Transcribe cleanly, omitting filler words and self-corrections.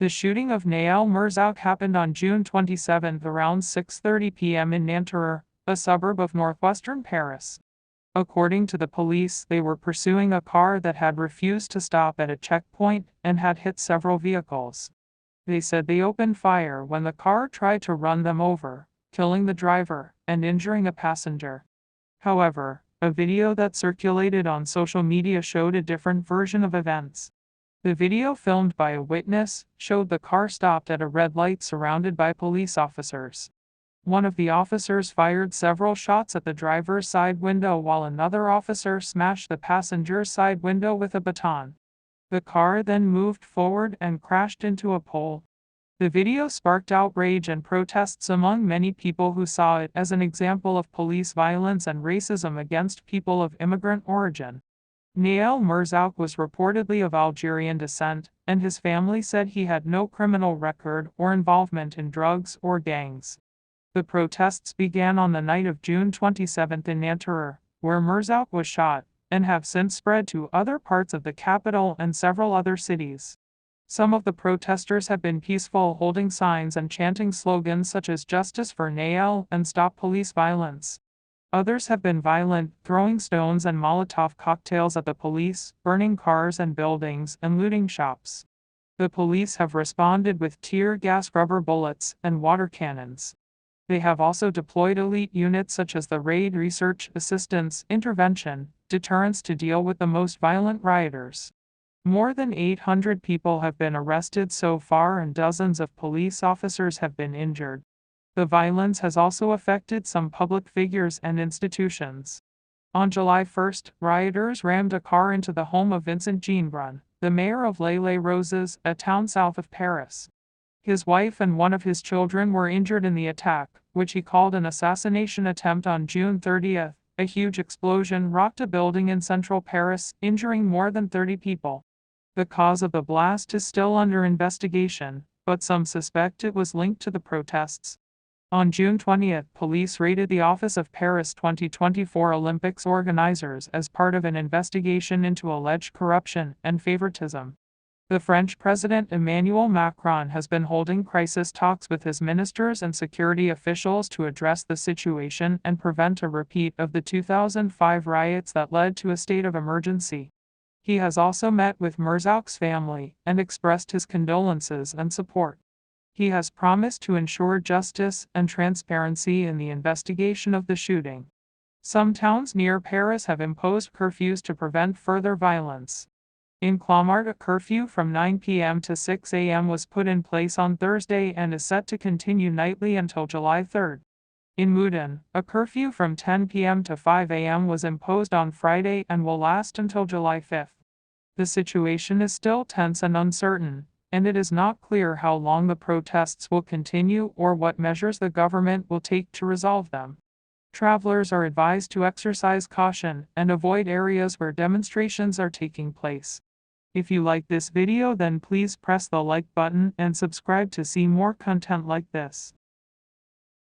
The shooting of Nael Mirzouk happened on June 27 around 6:30 p.m. in Nanterre, a suburb of northwestern Paris. According to the police, they were pursuing a car that had refused to stop at a checkpoint and had hit several vehicles. They said they opened fire when the car tried to run them over, killing the driver and injuring a passenger. However, a video that circulated on social media showed a different version of events. The video, filmed by a witness, showed the car stopped at a red light surrounded by police officers. One of the officers fired several shots at the driver's side window while another officer smashed the passenger's side window with a baton. The car then moved forward and crashed into a pole. The video sparked outrage and protests among many people who saw it as an example of police violence and racism against people of immigrant origin. Nael Mirzouk was reportedly of Algerian descent, and his family said he had no criminal record or involvement in drugs or gangs. The protests began on the night of June 27 in Nanterre, where Mirzouk was shot, and have since spread to other parts of the capital and several other cities. Some of the protesters have been peaceful, holding signs and chanting slogans such as "Justice for Nael" and "Stop Police Violence." Others have been violent, throwing stones and Molotov cocktails at the police, burning cars and buildings, and looting shops. The police have responded with tear gas, rubber bullets, and water cannons. They have also deployed elite units such as the RAID, Research, Assistance, Intervention, Deterrence, to deal with the most violent rioters. More than 800 people have been arrested so far and dozens of police officers have been injured. The violence has also affected some public figures and institutions. On July 1, rioters rammed a car into the home of Vincent Jeanbrun, the mayor of Les-Roses, a town south of Paris. His wife and one of his children were injured in the attack, which he called an assassination attempt. On June 30, a huge explosion rocked a building in central Paris, injuring more than 30 people. The cause of the blast is still under investigation, but some suspect it was linked to the protests. On June 20, police raided the office of Paris 2024 Olympics organizers as part of an investigation into alleged corruption and favoritism. The French President Emmanuel Macron has been holding crisis talks with his ministers and security officials to address the situation and prevent a repeat of the 2005 riots that led to a state of emergency. He has also met with Mirzouk's family and expressed his condolences and support. He has promised to ensure justice and transparency in the investigation of the shooting. Some towns near Paris have imposed curfews to prevent further violence. In Clamart, a curfew from 9 p.m. to 6 a.m. was put in place on Thursday and is set to continue nightly until July 3. In Moudon, a curfew from 10 p.m. to 5 a.m. was imposed on Friday and will last until July 5. The situation is still tense and uncertain, and it is not clear how long the protests will continue or what measures the government will take to resolve them. Travelers are advised to exercise caution and avoid areas where demonstrations are taking place. If you like this video, then please press the like button and subscribe to see more content like this.